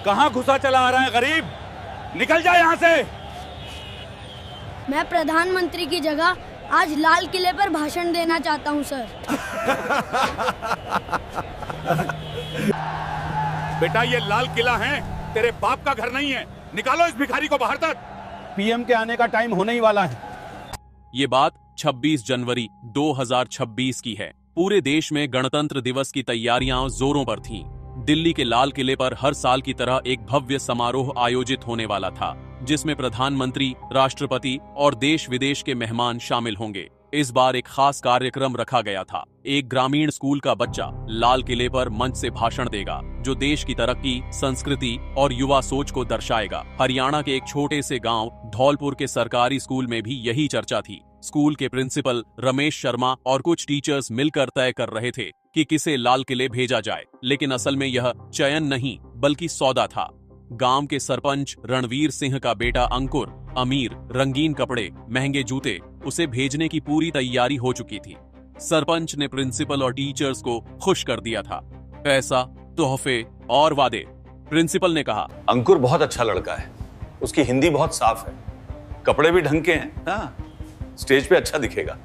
कहां घुसा चला आ रहा है गरीब? निकल जा यहाँ से। मैं प्रधानमंत्री की जगह आज लाल किले पर भाषण देना चाहता हूँ सर। बेटा ये लाल किला है, तेरे बाप का घर नहीं है। निकालो इस भिखारी को बाहर तक। पीएम के आने का टाइम होने ही वाला है। ये बात 26 जनवरी 2026 की है। पूरे देश में गणतंत्र दिवस की तैयारियां जोरों पर थीं। दिल्ली के लाल किले पर हर साल की तरह एक भव्य समारोह आयोजित होने वाला था, जिसमें प्रधानमंत्री, राष्ट्रपति और देश विदेश के मेहमान शामिल होंगे। इस बार एक खास कार्यक्रम रखा गया था। एक ग्रामीण स्कूल का बच्चा लाल किले पर मंच से भाषण देगा, जो देश की तरक्की, संस्कृति और युवा सोच को दर्शाएगा। हरियाणा के एक छोटे से गांव धौलपुर के सरकारी स्कूल में भी यही चर्चा थी। स्कूल के प्रिंसिपल रमेश शर्मा और कुछ टीचर्स मिलकर तय कर रहे थे कि किसे लाल किले भेजा जाए, लेकिन असल में यह चयन नहीं बल्कि सौदा था। गांव के सरपंच रणवीर सिंह का बेटा अंकुर अमीर, रंगीन कपड़े, महंगे जूते, उसे भेजने की पूरी तैयारी हो चुकी थी। सरपंच ने प्रिंसिपल और टीचर्स को खुश कर दिया था। पैसा, तोहफे और वादे। प्रिंसिपल ने कहा, अंकुर बहुत अच्छा लड़का है, उसकी हिंदी बहुत साफ है, कपड़े भी ढंग के हैं, हाँ, स्टेज पे अच्छा दिखेगा।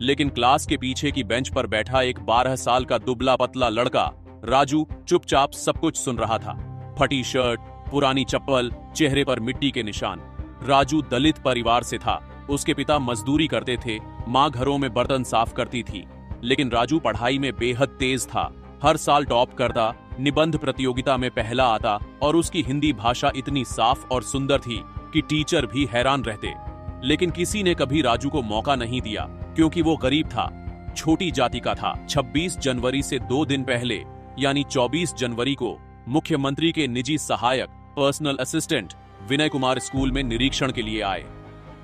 लेकिन क्लास के पीछे की बेंच पर बैठा एक 12 साल का दुबला पतला लड़का राजू चुपचाप सब कुछ सुन रहा था। फटी शर्ट, पुरानी चप्पल, चेहरे पर मिट्टी के निशान। राजू दलित परिवार से था। उसके पिता मजदूरी करते थे, माँ घरों में बर्तन साफ करती थी। लेकिन राजू पढ़ाई में बेहद तेज था। हर साल टॉप करता, निबंध प्रतियोगिता में पहला आता और उसकी हिंदी भाषा इतनी साफ और सुंदर थी कि टीचर भी हैरान रहते। लेकिन किसी ने कभी राजू को मौका नहीं दिया, क्योंकि वो गरीब था, छोटी जाति का था। 26 जनवरी से 2 दिन पहले यानी 24 जनवरी को मुख्यमंत्री के निजी सहायक personal assistant Vinay Kumar school में निरीक्षण के लिए आए।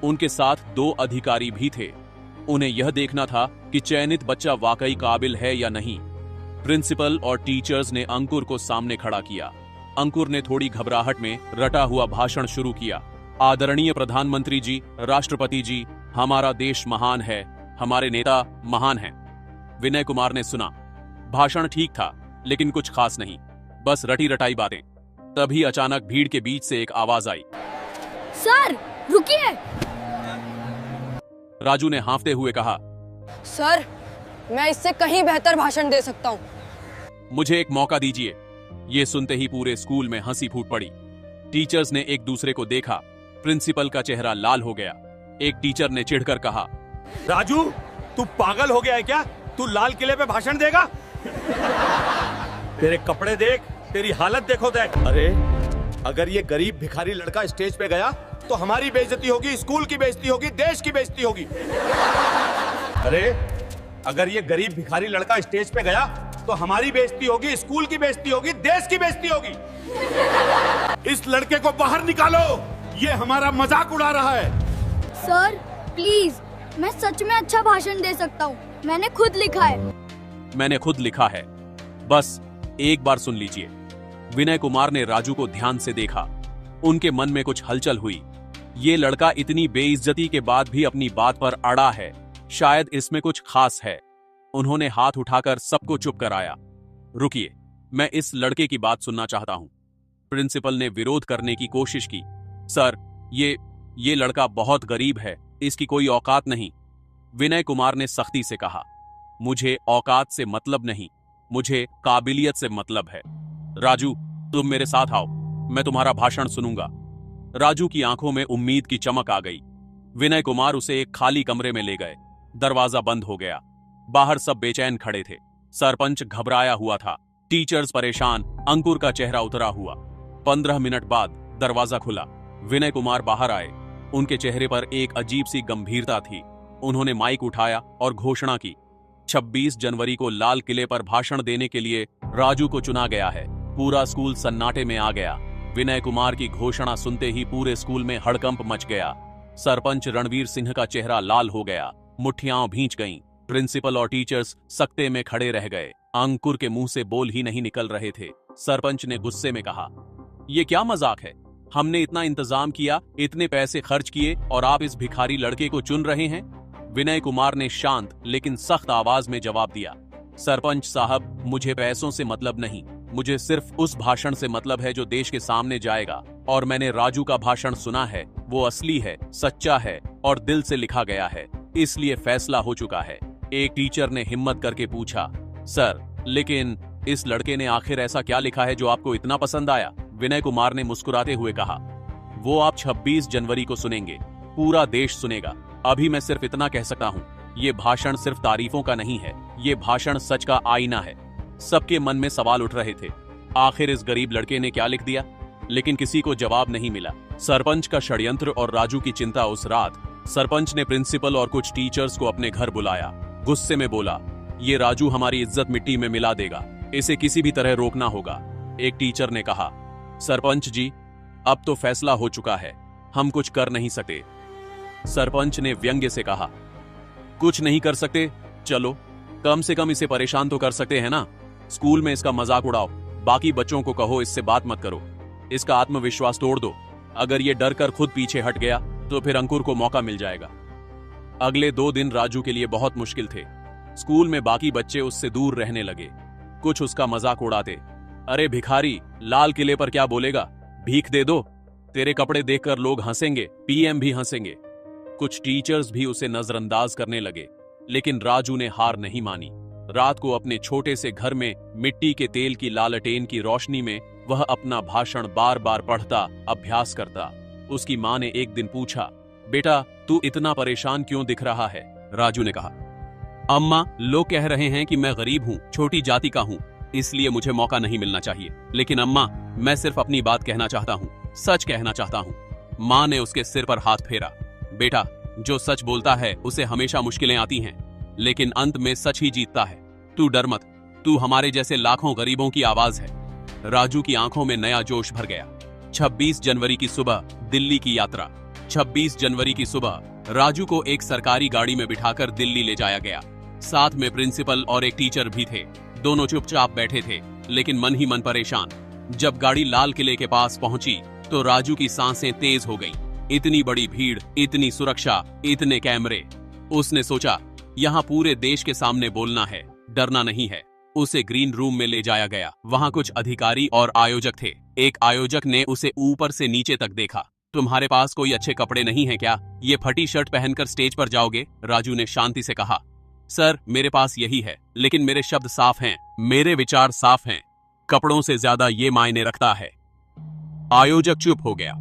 उनके साथ 2 अधिकारी भी थे। उन्हें यह देखना था कि चयनित बच्चा वाकई काबिल है या नहीं। प्रिंसिपल और टीचर्स ने अंकुर को सामने खड़ा किया। अंकुर ने थोड़ी घबराहट में रटा हुआ भाषण शुरू किया। आदरणीय प्रधानमंत्री जी, राष्ट्रपति जी, हमारा देश महान है, हमारे नेता महान हैं। विनय कुमार ने सुना। भाषण ठीक था, लेकिन कुछ खास नहीं, बस रटी रटाई बातें। तभी अचानक भीड़ के बीच से एक आवाज आई, सर रुकिए। राजू ने हांफते हुए कहा, सर मैं इससे कहीं बेहतर भाषण दे सकता हूँ। मुझे एक मौका दीजिए। ये सुनते ही पूरे स्कूल में हंसी फूट पड़ी। टीचर्स ने एक दूसरे को देखा। प्रिंसिपल का चेहरा लाल हो गया। एक टीचर ने चिढ़कर कहा, राजू तू पागल हो गया है क्या? तू लाल किले पे भाषण देगा? तेरे कपड़े देख, तेरी हालत देखो देख। अरे अगर ये गरीब भिखारी लड़का स्टेज पे गया तो हमारी बेइज्जती होगी, स्कूल की बेइज्जती होगी, देश की बेइज्जती होगी। अरे अगर ये गरीब भिखारी लड़का स्टेज पे गया तो हमारी बेइज्जती होगी, स्कूल की बेइज्जती होगी, देश की बेइज्जती होगी। इस लड़के को बाहर निकालो, ये हमारा मजाक उड़ा रहा है। सर प्लीज, मैं सच में अच्छा भाषण दे सकता हूँ। मैंने खुद लिखा है। मैंने खुद लिखा है, बस एक बार सुन लीजिए। विनय कुमार ने राजू को ध्यान से देखा। उनके मन में कुछ हलचल हुई। ये लड़का इतनी बेइज्जती के बाद भी अपनी बात पर अड़ा है, शायद इसमें कुछ खास है। उन्होंने हाथ उठाकर सबको चुप कराया। रुकिए, मैं इस लड़के की बात सुनना चाहता हूं। प्रिंसिपल ने विरोध करने की कोशिश की। सर, ये लड़का बहुत गरीब है, इसकी कोई औकात नहीं। विनय कुमार ने सख्ती से कहा, मुझे औकात से मतलब नहीं, मुझे काबिलियत से मतलब है। राजू तुम मेरे साथ आओ, मैं तुम्हारा भाषण सुनूंगा। राजू की आंखों में उम्मीद की चमक आ गई। विनय कुमार उसे एक खाली कमरे में ले गए। दरवाजा बंद हो गया। बाहर सब बेचैन खड़े थे। सरपंच घबराया हुआ था, टीचर्स परेशान, अंकुर का चेहरा उतरा हुआ। 15 मिनट बाद दरवाजा खुला। विनय कुमार बाहर आए। उनके चेहरे पर एक अजीब सी गंभीरता थी। उन्होंने माइक उठाया और घोषणा की, 26 जनवरी को लाल किले पर भाषण देने के लिए राजू को चुना गया है। पूरा स्कूल सन्नाटे में आ गया। विनय कुमार की घोषणा सुनते ही पूरे स्कूल में हड़कंप मच गया। सरपंच रणवीर सिंह का चेहरा लाल हो गया, मुट्ठियां भींच गईं। प्रिंसिपल और टीचर्स सकते में खड़े रह गए। अंकुर के मुंह से बोल ही नहीं निकल रहे थे। सरपंच ने गुस्से में कहा, ये क्या मजाक है? हमने इतना इंतजाम किया, इतने पैसे खर्च किए और आप इस भिखारी लड़के को चुन रहे हैं? विनय कुमार ने शांत लेकिन सख्त आवाज में जवाब दिया, सरपंच साहब, मुझे पैसों से मतलब नहीं, मुझे सिर्फ उस भाषण से मतलब है जो देश के सामने जाएगा, और मैंने राजू का भाषण सुना है, वो असली है, सच्चा है और दिल से लिखा गया है, इसलिए फैसला हो चुका है। एक टीचर ने हिम्मत करके पूछा, सर लेकिन इस लड़के ने आखिर ऐसा क्या लिखा है जो आपको इतना पसंद आया? विनय कुमार ने मुस्कुराते हुए कहा, वो आप 26 जनवरी को सुनेंगे, पूरा देश सुनेगा। अभी मैं सिर्फ इतना कह सकता हूँ, ये भाषण सिर्फ तारीफों का नहीं है, ये भाषण सच का आईना है। सबके मन में सवाल उठ रहे थे, आखिर इस गरीब लड़के ने क्या लिख दिया? लेकिन किसी को जवाब नहीं मिला। सरपंच का षड्यंत्र और राजू की चिंता उस रात। सरपंच ने प्रिंसिपल और कुछ टीचर्स को अपने घर बुलाया। गुस्से में बोला, ये राजू हमारी इज्जत मिट्टी में मिला देगा, इसे किसी भी तरह रोकना होगा। एक टीचर ने कहा, सरपंच जी, अब तो फैसला हो चुका है, हम कुछ कर नहीं सकते। सरपंच ने व्यंग्य से कहा, कुछ नहीं कर सकते? चलो कम से कम इसे परेशान तो कर सकते हैं ना। स्कूल में इसका मजाक उड़ाओ, बाकी बच्चों को कहो इससे बात मत करो, इसका आत्मविश्वास तोड़ दो। अगर ये डर कर खुद पीछे हट गया तो फिर अंकुर को मौका मिल जाएगा। अगले 2 दिन राजू के लिए बहुत मुश्किल थे। स्कूल में बाकी बच्चे उससे दूर रहने लगे, कुछ उसका मजाक उड़ाते, अरे भिखारी, लाल किले पर क्या बोलेगा, भीख दे दो, तेरे कपड़े देखकर लोग हंसेंगे, पीएम भी हंसेंगे। कुछ टीचर्स भी उसे नजरअंदाज करने लगे, लेकिन राजू ने हार नहीं मानी। रात को अपने छोटे से घर में मिट्टी के तेल की लालटेन की रोशनी में वह अपना भाषण बार बार पढ़ता, अभ्यास करता। उसकी मां ने एक दिन पूछा, बेटा तू इतना परेशान क्यों दिख रहा है? राजू ने कहा, अम्मा, लोग कह रहे हैं कि मैं गरीब हूँ, छोटी जाति का हूँ, इसलिए मुझे मौका नहीं मिलना चाहिए। लेकिन अम्मा, मैं सिर्फ अपनी बात कहना चाहता हूँ, सच कहना चाहता हूँ। मां ने उसके सिर पर हाथ फेरा, बेटा जो सच बोलता है उसे हमेशा मुश्किलें आती हैं, लेकिन अंत में सच ही जीतता है। तू डर मत, तू हमारे जैसे लाखों गरीबों की आवाज है। राजू की आंखों में नया जोश भर गया। 26 जनवरी की सुबह दिल्ली की यात्रा। 26 जनवरी की सुबह राजू को एक सरकारी गाड़ी में बिठाकर दिल्ली ले जाया गया। साथ में प्रिंसिपल और एक टीचर भी थे। दोनों चुपचाप बैठे थे, लेकिन मन ही मन परेशान। जब गाड़ी लाल किले के पास पहुंची तो राजू की सांसें तेज हो गईं। इतनी बड़ी भीड़, इतनी सुरक्षा, इतने कैमरे। उसने सोचा, यहाँ पूरे देश के सामने बोलना है, डरना नहीं है। उसे ग्रीन रूम में ले जाया गया। वहाँ कुछ अधिकारी और आयोजक थे। एक आयोजक ने उसे ऊपर से नीचे तक देखा। तुम्हारे पास कोई अच्छे कपड़े नहीं है क्या? ये फटी शर्ट पहनकर स्टेज पर जाओगे? राजू ने शांति से कहा, सर मेरे पास यही है, लेकिन मेरे शब्द साफ हैं, मेरे विचार साफ हैं, कपड़ों से ज्यादा ये मायने रखता है। आयोजक चुप हो गया।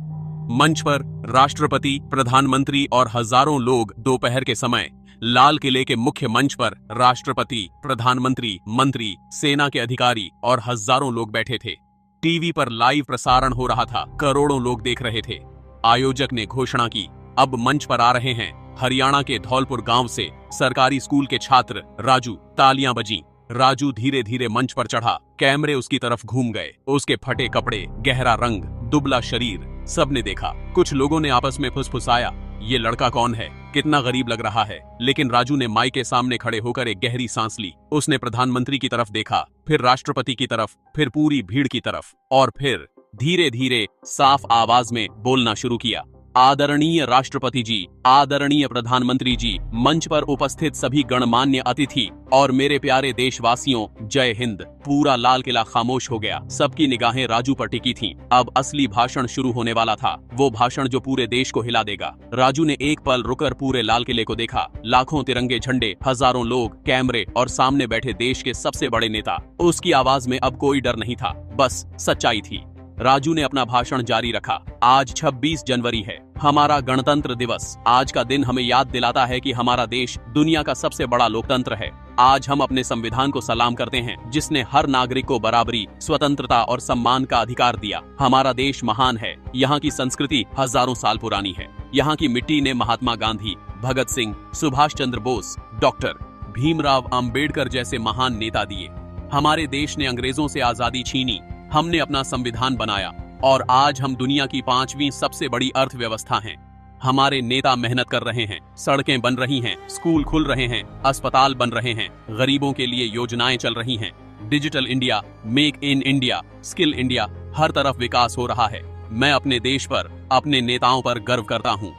मंच पर राष्ट्रपति, प्रधानमंत्री और हजारों लोग दोपहर के समय लाल किले के मुख्य मंच पर राष्ट्रपति, प्रधानमंत्री, मंत्री, सेना के अधिकारी और हजारों लोग बैठे थे। टीवी पर लाइव प्रसारण हो रहा था, करोड़ों लोग देख रहे थे। आयोजक ने घोषणा की, अब मंच पर आ रहे हैं हरियाणा के धौलपुर गांव से सरकारी स्कूल के छात्र राजू। तालियां बजीं। राजू धीरे धीरे मंच पर चढ़ा। कैमरे उसकी तरफ घूम गए। उसके फटे कपड़े, गहरा रंग, दुबला शरीर, सबने देखा। कुछ लोगों ने आपस में फुसफुसाया, ये लड़का कौन है, कितना गरीब लग रहा है। लेकिन राजू ने माइक के सामने खड़े होकर एक गहरी सांस ली। उसने प्रधानमंत्री की तरफ देखा, फिर राष्ट्रपति की तरफ, फिर पूरी भीड़ की तरफ, और फिर धीरे धीरे साफ आवाज में बोलना शुरू किया, आदरणीय राष्ट्रपति जी, आदरणीय प्रधानमंत्री जी, मंच पर उपस्थित सभी गणमान्य अतिथि और मेरे प्यारे देशवासियों, जय हिंद। पूरा लाल किला खामोश हो गया। सबकी निगाहें राजू पर टिकी थीं। अब असली भाषण शुरू होने वाला था, वो भाषण जो पूरे देश को हिला देगा। राजू ने एक पल रुककर पूरे लाल किले को देखा। लाखों तिरंगे झंडे, हजारों लोग, कैमरे और सामने बैठे देश के सबसे बड़े नेता। उसकी आवाज में अब कोई डर नहीं था, बस सच्चाई थी। राजू ने अपना भाषण जारी रखा। आज 26 जनवरी है, हमारा गणतंत्र दिवस। आज का दिन हमें याद दिलाता है कि हमारा देश दुनिया का सबसे बड़ा लोकतंत्र है। आज हम अपने संविधान को सलाम करते हैं, जिसने हर नागरिक को बराबरी, स्वतंत्रता और सम्मान का अधिकार दिया। हमारा देश महान है। यहाँ की संस्कृति हजारों साल पुरानी है। यहाँ की मिट्टी ने महात्मा गांधी, भगत सिंह, सुभाष चंद्र बोस, डॉक्टर भीमराव अंबेडकर जैसे महान नेता दिए। हमारे देश ने अंग्रेजों से आजादी छीनी, हमने अपना संविधान बनाया और आज हम दुनिया की 5वीं सबसे बड़ी अर्थव्यवस्था हैं। हमारे नेता मेहनत कर रहे हैं, सड़कें बन रही हैं, स्कूल खुल रहे हैं, अस्पताल बन रहे हैं, गरीबों के लिए योजनाएं चल रही हैं। Digital India, make in India, skill India, हर तरफ विकास हो रहा है। मैं अपने देश पर, अपने नेताओं पर गर्व करता हूँ।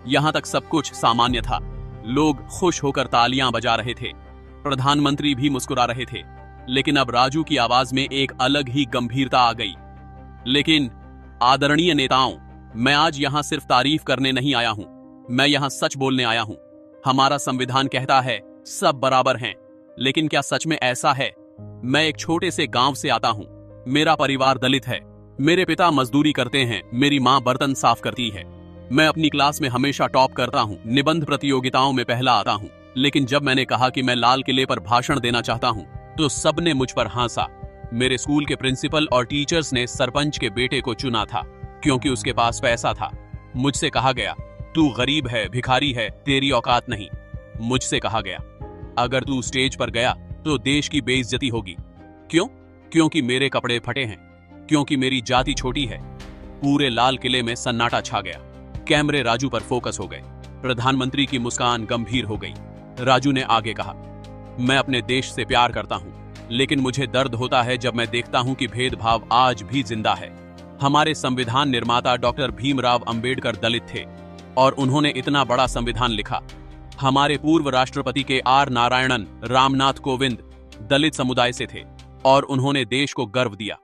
यहाँ तक सब कुछ सामान्य था। लोग खुश होकर तालियां बजा रहे थे। प्रधानमंत्री भी मुस्कुरा रहे थे। लेकिन अब राजू की आवाज में एक अलग ही गंभीरता आ गई। लेकिन आदरणीय नेताओं, मैं आज यहां सिर्फ तारीफ करने नहीं आया हूं, मैं यहां सच बोलने आया हूं। हमारा संविधान कहता है सब बराबर हैं, लेकिन क्या सच में ऐसा है? मैं एक छोटे से गांव से आता हूं, मेरा परिवार दलित है, मेरे पिता मजदूरी करते हैं, मेरी माँ बर्तन साफ करती है। मैं अपनी क्लास में हमेशा टॉप करता हूं, निबंध प्रतियोगिताओं में पहला आता हूं। लेकिन जब मैंने कहा कि मैं लाल किले पर भाषण देना चाहता हूं, तो सबने मुझ पर हंसा। मेरे स्कूल के प्रिंसिपल और टीचर्स ने सरपंच के बेटे को चुना था क्योंकि उसके पास पैसा था। मुझसे कहा गया, तू गरीब है, भिखारी है, तेरी औकात नहीं। मुझसे कहा गया, अगर तू स्टेज पर गया तो देश की बेइज्जती होगी। क्यों? क्योंकि मेरे कपड़े फटे हैं, क्योंकि मेरी जाति छोटी है। पूरे लाल किले में सन्नाटा छा गया। कैमरे राजू पर फोकस हो गए। प्रधानमंत्री की मुस्कान गंभीर हो गई। राजू ने आगे कहा, मैं अपने देश से प्यार करता हूं, लेकिन मुझे दर्द होता है जब मैं देखता हूं कि भेदभाव आज भी जिंदा है। हमारे संविधान निर्माता डॉक्टर भीमराव अंबेडकर दलित थे और उन्होंने इतना बड़ा संविधान लिखा। हमारे पूर्व राष्ट्रपति के आर नारायणन रामनाथ कोविंद दलित समुदाय से थे और उन्होंने देश को गर्व दिया।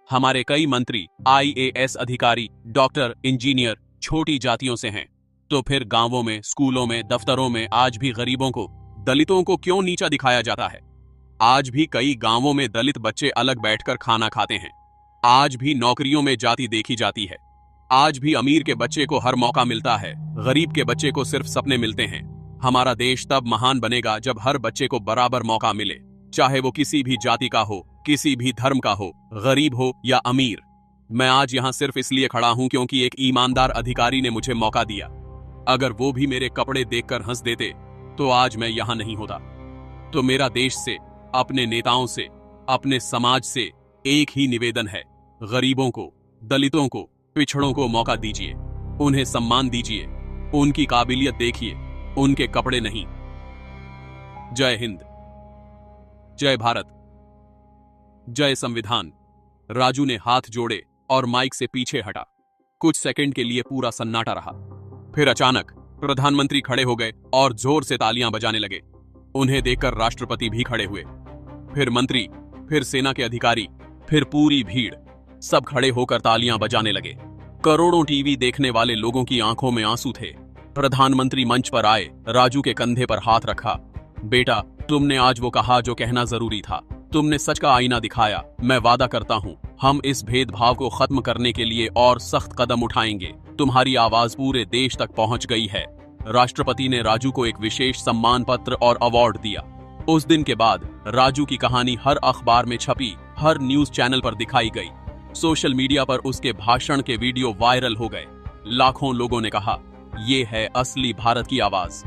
हमारे कई मंत्री, IAS अधिकारी, डॉक्टर, इंजीनियर छोटी जातियों से हैं। तो फिर गांवों में, स्कूलों में, दफ्तरों में आज भी गरीबों को, दलितों को क्यों नीचा दिखाया जाता है? आज भी कई गांवों में दलित बच्चे अलग बैठकर खाना खाते हैं। आज भी नौकरियों में जाति देखी जाती है। आज भी अमीर के बच्चे को हर मौका मिलता है, गरीब के बच्चे को सिर्फ सपने मिलते हैं। हमारा देश तब महान बनेगा जब हर बच्चे को बराबर मौका मिले, चाहे वो किसी भी जाति का हो, किसी भी धर्म का हो, गरीब हो या अमीर। मैं आज यहां सिर्फ इसलिए खड़ा हूं क्योंकि एक ईमानदार अधिकारी ने मुझे मौका दिया। अगर वो भी मेरे कपड़े देखकर हंस देते तो आज मैं यहां नहीं होता। तो मेरा देश से, अपने नेताओं से, अपने समाज से एक ही निवेदन है, गरीबों को, दलितों को, पिछड़ों को मौका दीजिए, उन्हें सम्मान दीजिए, उनकी काबिलियत देखिए, उनके कपड़े नहीं। जय हिंद, जय भारत, जय संविधान। राजू ने हाथ जोड़े और माइक से पीछे हटा। कुछ सेकंड के लिए पूरा सन्नाटा रहा। फिर अचानक प्रधानमंत्री खड़े हो गए और जोर से तालियां बजाने लगे। उन्हें देखकर राष्ट्रपति भी खड़े हुए। फिर मंत्री, फिर सेना के अधिकारी, फिर पूरी भीड़, सब खड़े होकर तालियां बजाने लगे। करोड़ों टीवी देखने वाले लोगों की आंखों में आंसू थे। प्रधानमंत्री मंच पर आए, राजू के कंधे पर हाथ रखा। बेटा, तुमने आज वो कहा जो कहना जरूरी था। तुमने सच का आईना दिखाया। मैं वादा करता हूं, हम इस भेदभाव को खत्म करने के लिए और सख्त कदम उठाएंगे। तुम्हारी आवाज पूरे देश तक पहुंच गई है। राष्ट्रपति ने राजू को एक विशेष सम्मान पत्र और अवार्ड दिया। उस दिन के बाद राजू की कहानी हर अखबार में छपी, हर न्यूज चैनल पर दिखाई गई। सोशल मीडिया पर उसके भाषण के वीडियो वायरल हो गए। लाखों लोगों ने कहा, ये है असली भारत की आवाज।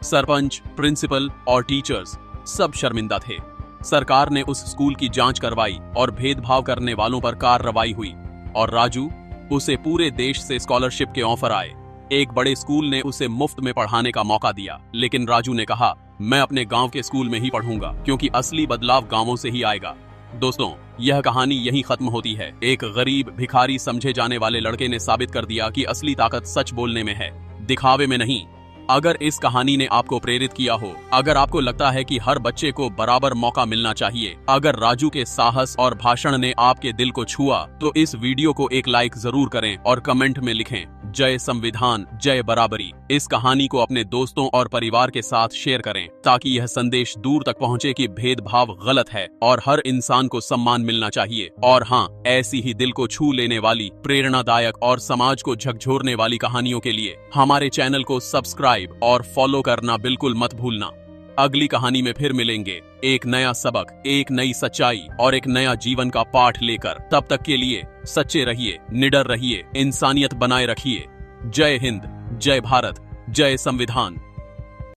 सरपंच, प्रिंसिपल और टीचर्स सब शर्मिंदा थे। सरकार ने उस स्कूल की जांच करवाई और भेदभाव करने वालों पर कार्रवाई हुई। और राजू, उसे पूरे देश से स्कॉलरशिप के ऑफर आए। एक बड़े स्कूल ने उसे मुफ्त में पढ़ाने का मौका दिया, लेकिन राजू ने कहा, मैं अपने गांव के स्कूल में ही पढ़ूंगा, क्योंकि असली बदलाव गांवों से ही आएगा। दोस्तों, यह कहानी यही खत्म होती है। एक गरीब, भिखारी समझे जाने वाले लड़के ने साबित कर दिया कि असली ताकत सच बोलने में है, दिखावे में नहीं। अगर इस कहानी ने आपको प्रेरित किया हो, अगर आपको लगता है कि हर बच्चे को बराबर मौका मिलना चाहिए, अगर राजू के साहस और भाषण ने आपके दिल को छुआ, तो इस वीडियो को एक लाइक जरूर करें और कमेंट में लिखें, जय संविधान, जय बराबरी। इस कहानी को अपने दोस्तों और परिवार के साथ शेयर करें, ताकि यह संदेश दूर तक पहुंचे कि भेदभाव गलत है और हर इंसान को सम्मान मिलना चाहिए। और हाँ, ऐसी ही दिल को छू लेने वाली, प्रेरणादायक और समाज को झकझोरने वाली कहानियों के लिए हमारे चैनल को सब्सक्राइब और फॉलो करना बिल्कुल मत भूलना। अगली कहानी में फिर मिलेंगे, एक नया सबक, एक नई सच्चाई और एक नया जीवन का पाठ लेकर। तब तक के लिए सच्चे रहिए, निडर रहिए, इंसानियत बनाए रखिए। जय हिंद, जय भारत, जय संविधान।